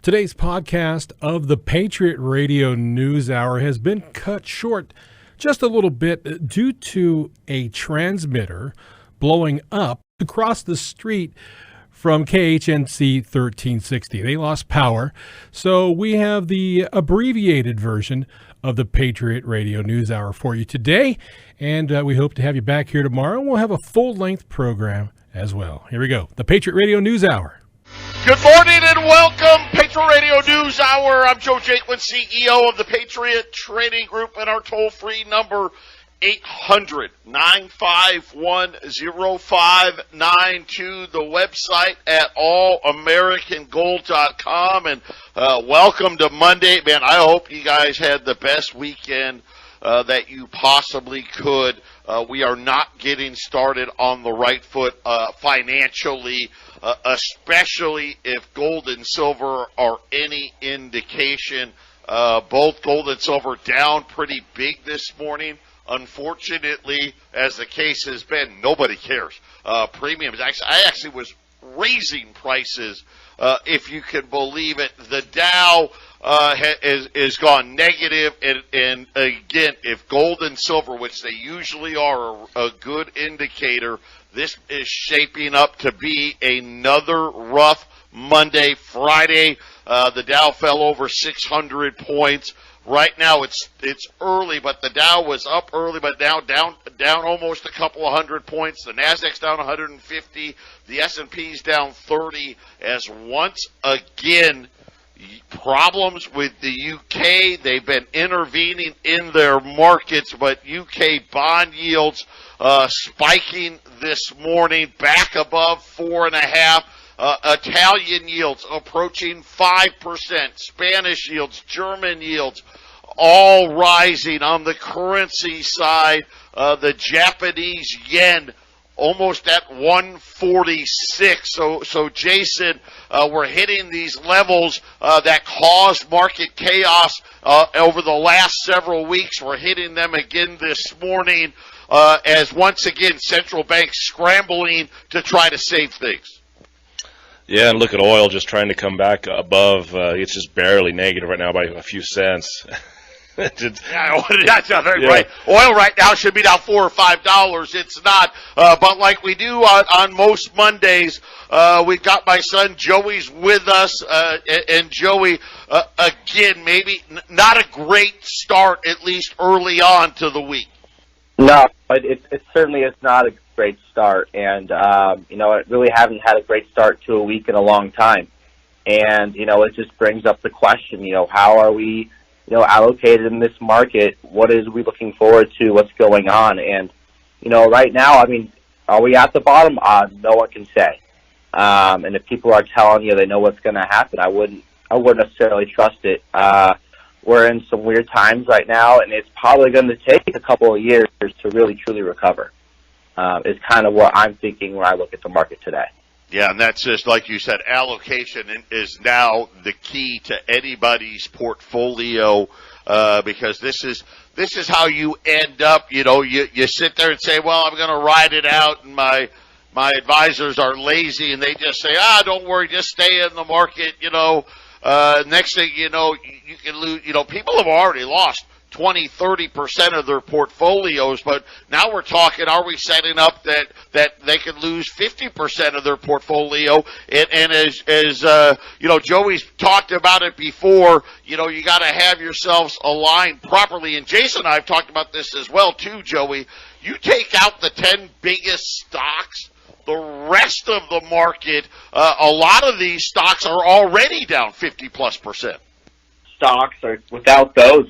Today's podcast of the Patriot Radio News Hour has been cut short just a little bit due to a transmitter blowing up across the street from KHNC 1360. They lost power, so we have the abbreviated version of the Patriot Radio News Hour for you today, and we hope to have you back here tomorrow. We'll have a full-length program as well. Here we go, the Patriot Radio News Hour. Good morning and welcome, Patriot Radio News Hour. I'm Joe Jaquint, CEO of the Patriot Trading Group, and our toll-free number 800-951-0592, the website at allamericangold.com, and welcome to Monday. Man, I hope you guys had the best weekend that you possibly could. We are not getting started on the right foot financially, especially if gold and silver are any indication. Both gold and silver down pretty big this morning. Unfortunately, as the case has been, nobody cares. Premiums, I actually was raising prices, if you can believe it. The Dow is gone negative, and again, if gold and silver, which they usually are a good indicator, this is shaping up to be another rough Monday. Friday, the Dow fell over 600 points. Right now it's early, but the Dow was up early, but now down almost a couple of hundred points. The Nasdaq's down 150. The S&P's down 30. As once again, problems with the UK. They've been intervening in their markets, but UK bond yields spiking this morning, back above 4.5%. Italian yields approaching 5%. Spanish yields, German yields, all rising. On the currency side, the Japanese yen almost at 146. So Jason, we're hitting these levels that caused market chaos over the last several weeks. We're hitting them again this morning as once again central banks scrambling to try to save things. Yeah, and look at oil just trying to come back above. It's just barely negative right now by a few cents. Yeah, that's right. Oil right now should be down $4 or $5. It's not. But like we do on most Mondays, we've got my son Joey's with us. And Joey, again, maybe not a great start, at least early on to the week. No, it certainly is not a great start. And, it really haven't had a great start to a week in a long time. And, it just brings up the question, how are we, allocated in this market? What is we looking forward to? What's going on? And, right now, are we at the bottom? No one can say. And if people are telling you they know what's going to happen, I wouldn't necessarily trust it. We're in some weird times right now, and it's probably going to take a couple of years to really, truly recover. Is kind of what I'm thinking when I look at the market today. Yeah, and that's just, like you said, allocation is now the key to anybody's portfolio, because this is how you end up. You sit there and say, well, I'm going to ride it out, and my advisors are lazy, and they just say, don't worry, just stay in the market, Next thing you know, you can lose, people have already lost 20-30% of their portfolios, but now we're talking, are we setting up that they could lose 50% of their portfolio? And as Joey's talked about it before, you got to have yourselves aligned properly. And Jason and I have talked about this as well too, Joey. You take out the 10 biggest stocks, the rest of the market, a lot of these stocks are already down 50+%. Stocks are, without those,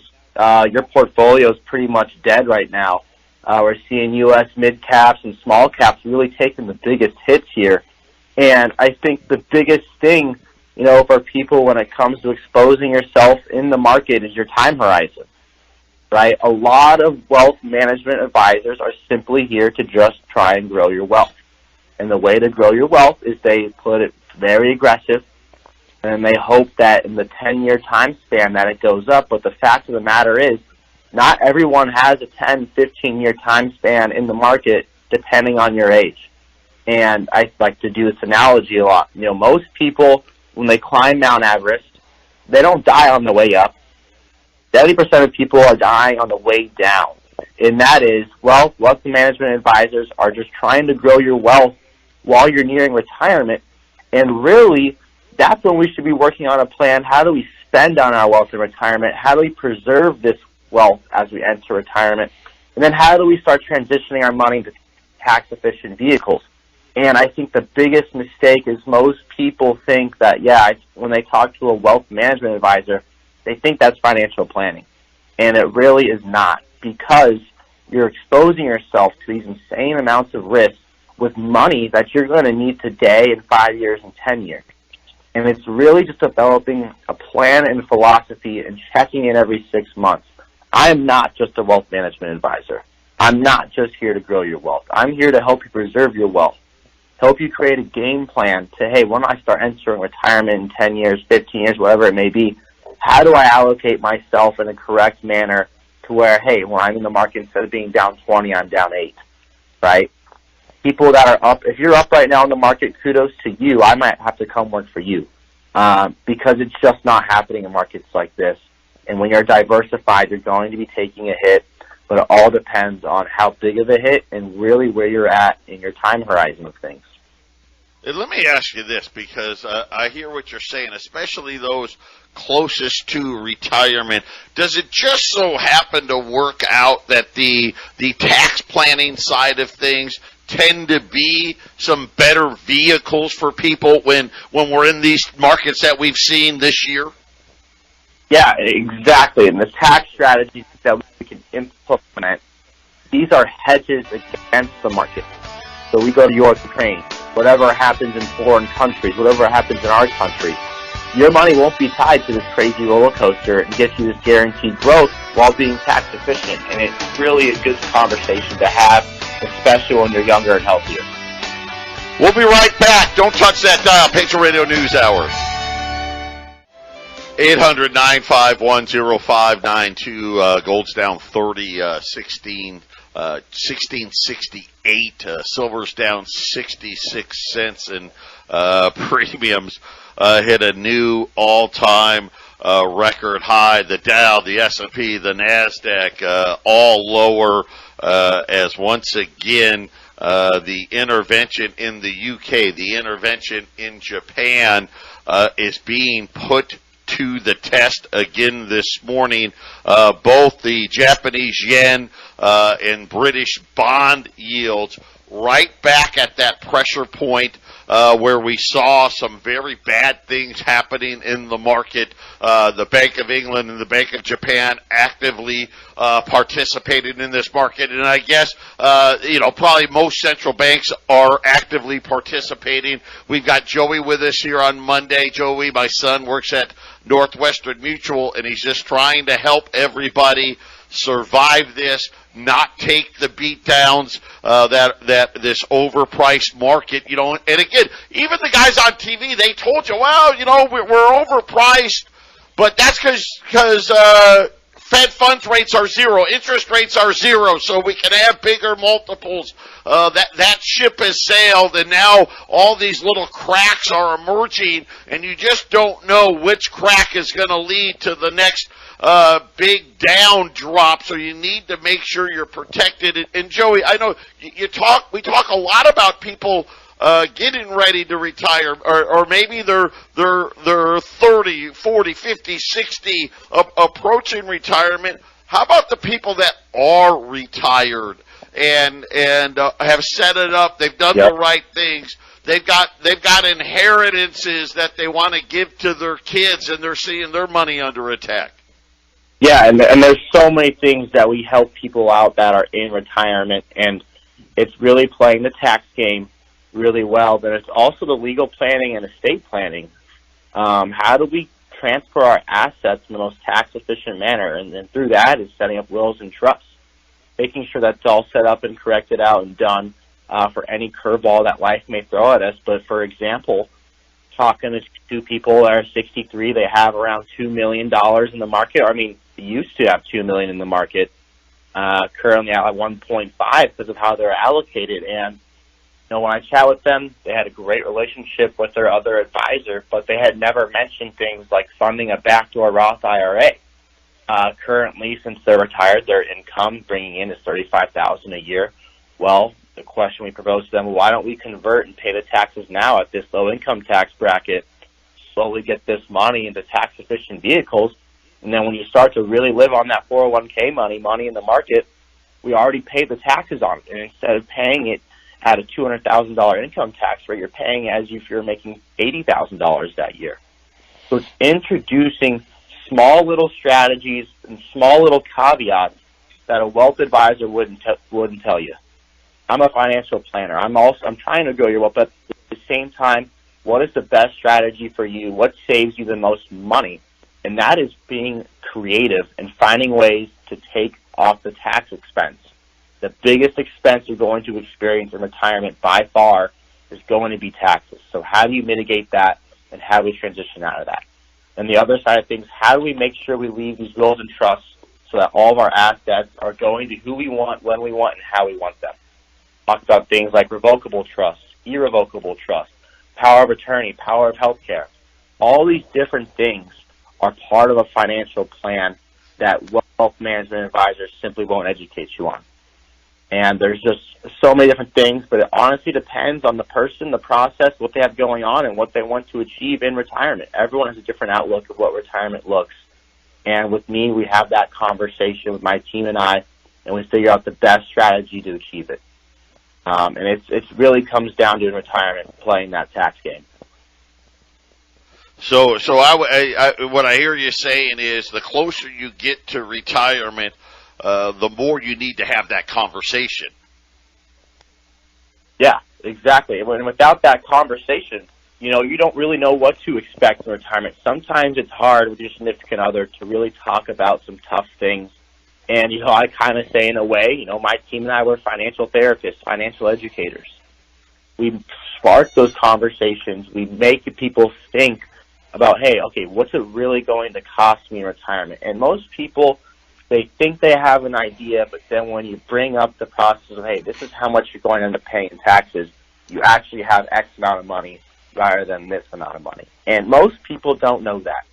your portfolio is pretty much dead right now. We're seeing U.S. mid-caps and small caps really taking the biggest hits here. And I think the biggest thing, for people when it comes to exposing yourself in the market is your time horizon, right? A lot of wealth management advisors are simply here to just try and grow your wealth. And the way to grow your wealth is they put it very aggressive, and they hope that in the 10-year time span that it goes up. But the fact of the matter is, not everyone has a 10, 15-year time span in the market depending on your age. And I like to do this analogy a lot. Most people, when they climb Mount Everest, they don't die on the way up. 70% of people are dying on the way down. And that is, well, wealth management advisors are just trying to grow your wealth while you're nearing retirement. And really, that's when we should be working on a plan. How do we spend on our wealth in retirement? How do we preserve this wealth as we enter retirement? And then how do we start transitioning our money to tax-efficient vehicles? And I think the biggest mistake is most people think that, when they talk to a wealth management advisor, they think that's financial planning. And it really is not, because you're exposing yourself to these insane amounts of risk with money that you're going to need today in 5 years and 10 years. And it's really just developing a plan and philosophy and checking in every 6 months. I am not just a wealth management advisor. I'm not just here to grow your wealth. I'm here to help you preserve your wealth, help you create a game plan to, hey, when I start entering retirement in 10 years, 15 years, whatever it may be, how do I allocate myself in a correct manner to where, hey, when I'm in the market, instead of being down 20, I'm down 8, right? People that are up, if you're up right now in the market, kudos to you. I might have to come work for you because it's just not happening in markets like this. And when you're diversified, you're going to be taking a hit, but it all depends on how big of a hit and really where you're at in your time horizon of things. And let me ask you this, because I hear what you're saying, especially those closest to retirement. Does it just so happen to work out that the tax planning side of things tend to be some better vehicles for people when we're in these markets that we've seen this year? Yeah, exactly. And the tax strategies that we can implement, these are hedges against the market. So we go to Ukraine, whatever happens in foreign countries, whatever happens in our country, your money won't be tied to this crazy roller coaster and get you this guaranteed growth while being tax efficient. And it's really a good conversation to have, especially when you're younger and healthier. We'll be right back. Don't touch that dial. Patriot Radio News Hour. 800-951-0592. Gold's down 30, 1668. Silver's down 66 cents, and premiums hit a new all-time record high. The Dow, the S&P, the NASDAQ, all lower as once again the intervention in the UK, the intervention in Japan is being put to the test again this morning. Both the Japanese yen and British bond yields right back at that pressure point where we saw some very bad things happening in the market. The Bank of England and the Bank of Japan actively participated in this market, and I guess probably most central banks are actively participating. We've got Joey with us here on Monday. Joey, my son, works at Northwestern Mutual, and he's just trying to help everybody survive this, not take the beat downs that this overpriced market, and again, even the guys on TV, they told you, well, we're overpriced, but that's because Fed funds rates are zero, interest rates are zero, so we can have bigger multiples. That ship has sailed, and now all these little cracks are emerging, and you just don't know which crack is going to lead to the next big down drop, so you need to make sure you're protected. And Joey, I know we talk a lot about people getting ready to retire, or maybe they're 30, 40, 50, 60 approaching retirement. How about the people that are retired and have set it up? They've done the right things. They've got inheritances that they want to give to their kids, and they're seeing their money under attack. Yeah, and there's so many things that we help people out that are in retirement, and it's really playing the tax game really well, but it's also the legal planning and estate planning. How do we transfer our assets in the most tax-efficient manner? And then through that is setting up wills and trusts, making sure that's all set up and corrected out and done for any curveball that life may throw at us. But, for example, talking to two people that are 63, they have around $2 million in the market. They used to have $2 million in the market, currently at 1.5 because of how they're allocated. And When I chat with them, they had a great relationship with their other advisor, but they had never mentioned things like funding a backdoor Roth IRA. Currently, since they're retired, their income bringing in is $35,000 a year. Well, the question we propose to them, why don't we convert and pay the taxes now at this low income tax bracket, slowly get this money into tax efficient vehicles, and then when you start to really live on that 401k money in the market, we already paid the taxes on it. And instead of paying it at a $200,000 income tax rate, you're paying as if you're making $80,000 that year. So it's introducing small little strategies and small little caveats that a wealth advisor wouldn't tell you. I'm a financial planner. I'm trying to grow your wealth, but at the same time, what is the best strategy for you? What saves you the most money? And that is being creative and finding ways to take off the tax expense. The biggest expense you're going to experience in retirement by far is going to be taxes. So how do you mitigate that, and how do we transition out of that? And the other side of things, how do we make sure we leave these wills and trusts so that all of our assets are going to who we want, when we want, and how we want them? Talk about things like revocable trust, irrevocable trust, power of attorney, power of healthcare. All these different things are part of a financial plan that wealth management advisors simply won't educate you on. And there's just so many different things, but it honestly depends on the person, the process, what they have going on, and what they want to achieve in retirement. Everyone has a different outlook of what retirement looks. And with me, we have that conversation with my team and I, and we figure out the best strategy to achieve it. And it really comes down to in retirement playing that tax game. So what I hear you saying is the closer you get to retirement, the more you need to have that conversation. Yeah, exactly. And without that conversation, you don't really know what to expect in retirement. Sometimes it's hard with your significant other to really talk about some tough things. And, I kind of say in a way, my team and I were financial therapists, financial educators. We spark those conversations. We make people think about, hey, okay, what's it really going to cost me in retirement? And most people, they think they have an idea, but then when you bring up the process of, hey, this is how much you're going to end up paying in taxes, you actually have X amount of money rather than this amount of money. And most people don't know that.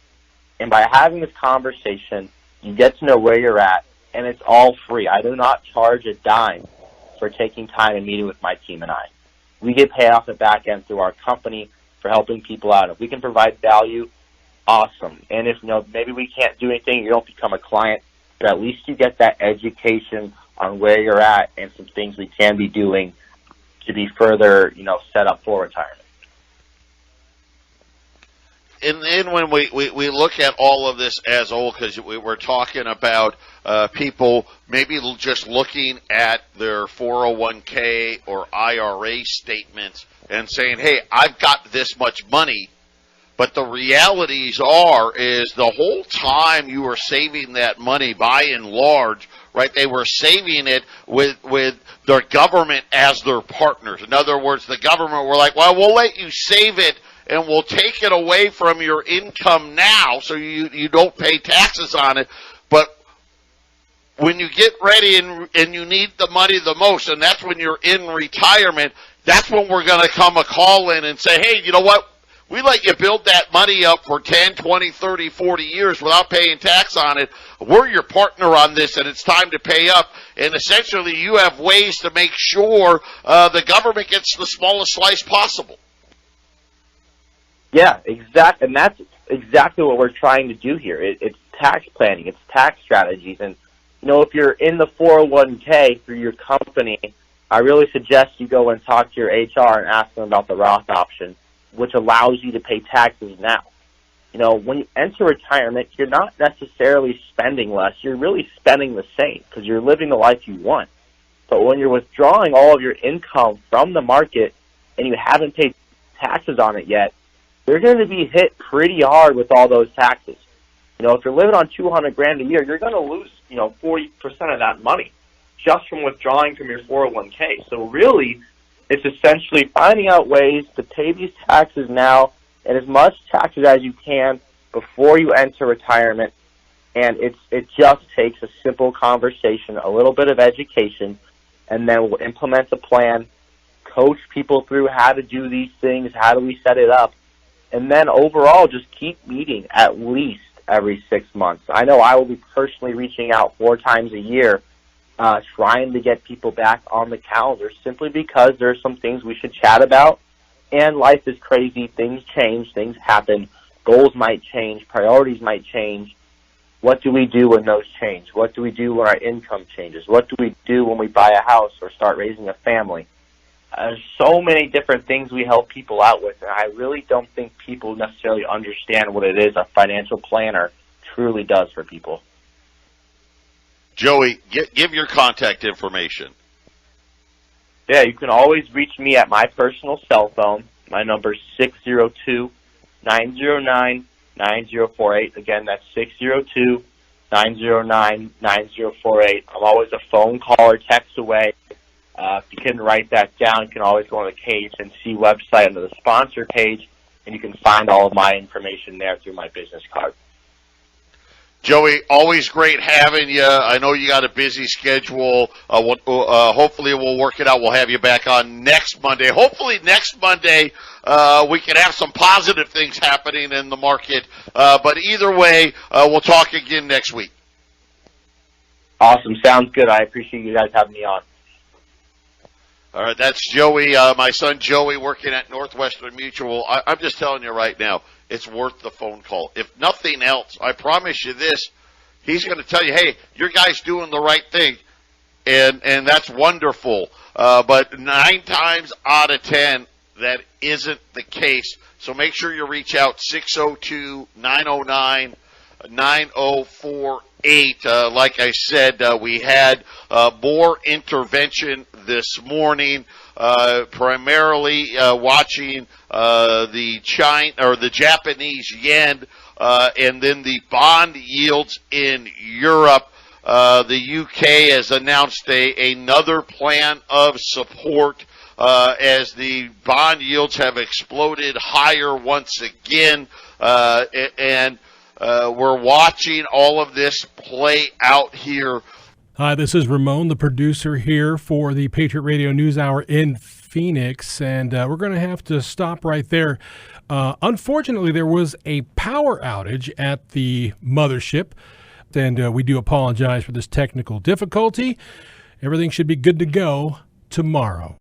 And by having this conversation, you get to know where you're at, and it's all free. I do not charge a dime for taking time and meeting with my team and I. We get paid off the back end through our company for helping people out. If we can provide value, awesome. And if maybe we can't do anything, you don't become a client, but at least you get that education on where you're at and some things we can be doing to be further, set up for retirement. And then when we look at all of this as a whole, because we're talking about people maybe just looking at their 401k or IRA statements and saying, hey, I've got this much money. But the realities is the whole time you were saving that money, by and large, right, they were saving it with their government as their partners. In other words, the government were like, well, we'll let you save it, and we'll take it away from your income now so you don't pay taxes on it. But when you get ready and you need the money the most, and that's when you're in retirement, that's when we're going to come a call in and say, hey, you know what? We let you build that money up for 10, 20, 30, 40 years without paying tax on it. We're your partner on this, and it's time to pay up. And essentially, you have ways to make sure the government gets the smallest slice possible. Yeah, exactly. And that's exactly what we're trying to do here. It's tax planning. It's tax strategies. And, if you're in the 401k through your company, I really suggest you go and talk to your HR and ask them about the Roth option, which allows you to pay taxes now. When you enter retirement, you're not necessarily spending less. You're really spending the same because you're living the life you want. But when you're withdrawing all of your income from the market and you haven't paid taxes on it yet, you're going to be hit pretty hard with all those taxes. If you're living on $200,000 a year, you're going to lose, 40% of that money just from withdrawing from your 401k. So really, it's essentially finding out ways to pay these taxes now and as much taxes as you can before you enter retirement. And it just takes a simple conversation, a little bit of education, and then we'll implement the plan, coach people through how to do these things, how do we set it up, and then overall just keep meeting at least every 6 months. I know I will be personally reaching out 4 times a year, trying to get people back on the calendar simply because there are some things we should chat about, and life is crazy. Things change, things happen, goals might change, priorities might change. What do we do when those change? What do we do when our income changes? What do we do when we buy a house or start raising a family? There's so many different things we help people out with, and I really don't think people necessarily understand what it is a financial planner truly does for people. Joey, give your contact information. Yeah, you can always reach me at my personal cell phone. My number is 602-909-9048. Again, that's 602-909-9048. I'm always a phone call or text away. If you can write that down, you can always go on the KHNC website under the sponsor page, and you can find all of my information there through my business card. Joey, always great having you. I know you got a busy schedule. Hopefully we'll work it out. We'll have you back on next Monday. Hopefully next Monday we can have some positive things happening in the market. But either way, we'll talk again next week. Awesome. Sounds good. I appreciate you guys having me on. All right, that's Joey, my son Joey, working at Northwestern Mutual. I'm just telling you right now, it's worth the phone call. If nothing else, I promise you this, he's going to tell you, hey, your guy's doing the right thing, and that's wonderful. But 9 times out of 10, that isn't the case. So make sure you reach out, 602-909-9048. Like I said, we had more intervention this morning, primarily watching the Japanese yen, and then the bond yields in Europe. The UK has announced another plan of support as the bond yields have exploded higher once again, and we're watching all of this play out here. Hi, this is Ramon, the producer here for the Patriot Radio News Hour in Phoenix, and we're going to have to stop right there. Unfortunately, there was a power outage at the mothership, and we do apologize for this technical difficulty. Everything should be good to go tomorrow.